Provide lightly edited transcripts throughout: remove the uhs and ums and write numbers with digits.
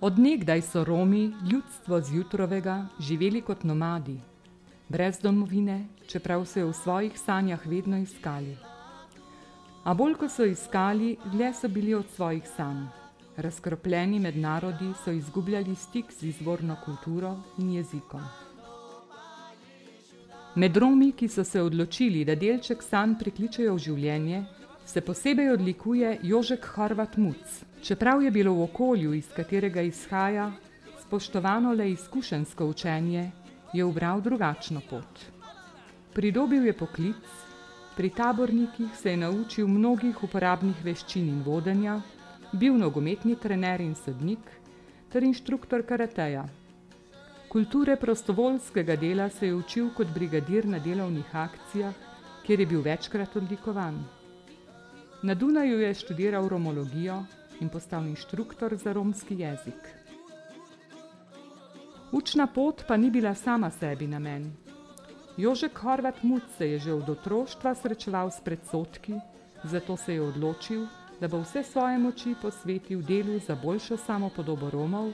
Od nekdaj so Romi, ljudstvo z Jutrovega, živeli kot nomadi, brez domovine, čeprav so jo v svojih sanjah vedno iskali. A bolj ko so iskali, dlje so bili od svojih sanj. Razkropljeni med narodi so izgubljali stik z izvorno kulturo in jezikom. Med Romi, ki so se odločili, da delček sanj prikličejo v življenje, se posebej odlikuje Jožek Horvat Muc. Čeprav je bilo v okolju, iz katerega izhaja, spoštovano le izkušenjsko učenje, je ubral drugačno pot. Pridobil je poklic, pri tabornikih se je naučil mnogih uporabnih veščin in vodenja, bil nogometni trener in sodnik ter inštruktor karateja. Kulture prostovoljskega dela se je učil kot brigadir na delovnih akcijah, kjer je bil večkrat odlikovan. Na Dunaju je študiral romologijo in postal inštruktor za romski jezik. Učna pot pa ni bila sama sebi namen. Jožek Horvat Muc se je že od otroštva srečeval s predsodki, zato se je odločil, da bo vse svoje moči posvetil delu za boljšo samopodobo Romov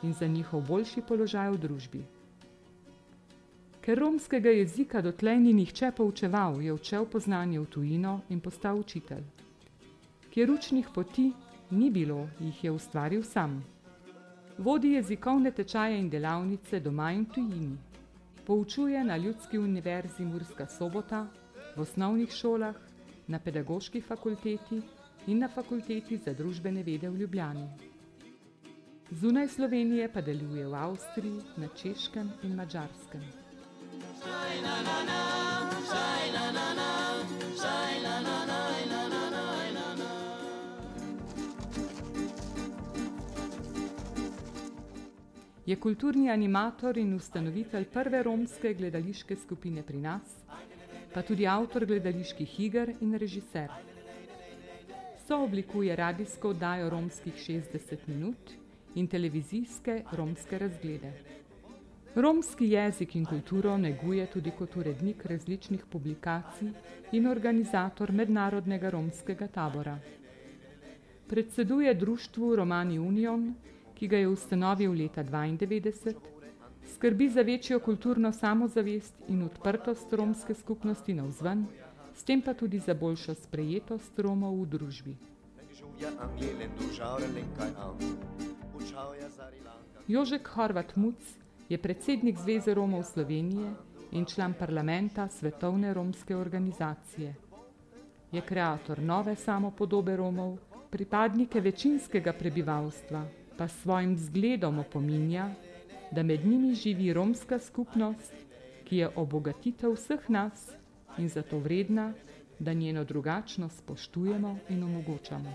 in za njihov boljši položaj v družbi. Ker romskega jezika dotlej ni nihče poučeval, je odšel po znanje v tujino in postal učitelj. Kjer učnih poti ni bilo, jih je ustvaril sam. Vodi jezikovne tečaje in delavnice doma in v tujini. Poučuje na Ljudski univerzi Murska Sobota, v osnovnih šolah, na pedagoški fakulteti in na fakulteti za družbene vede v Ljubljani. Zunaj Slovenije pa deluje v Avstriji, na Češkem in Madžarskem. Je kulturni animator in ustanovitelj prve romske gledališke skupine pri nas, pa tudi avtor gledaliških iger in režiser. Sooblikuje radijsko oddajo Romskih 60 minut in televizijske romske razglede. Romski jezik in kulturo neguje tudi kot urednik različnih publikacij in organizator mednarodnega romskega tabora. Predseduje društvu Romani Union, ki ga je ustanovil leta 1992, skrbi za večjo kulturno samozavest in odprtost romske skupnosti navzven, s tem pa tudi za boljšo sprejetost Romov v družbi. Jožek Horvat Muc je predsednik Zveze Romov Slovenije in član parlamenta Svetovne romske organizacije. Je kreator nove samopodobe Romov, pripadnike večinskega prebivalstva pa s svojim zgledom opominja, da med njimi živi romska skupnost, ki je obogatitev vseh nas in zato vredna, da njeno drugačnost spoštujemo in omogočamo.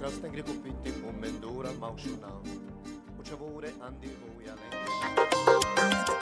Krasten gre popiti po mendura, mal šunam, počavore Andi Vuja Lenke.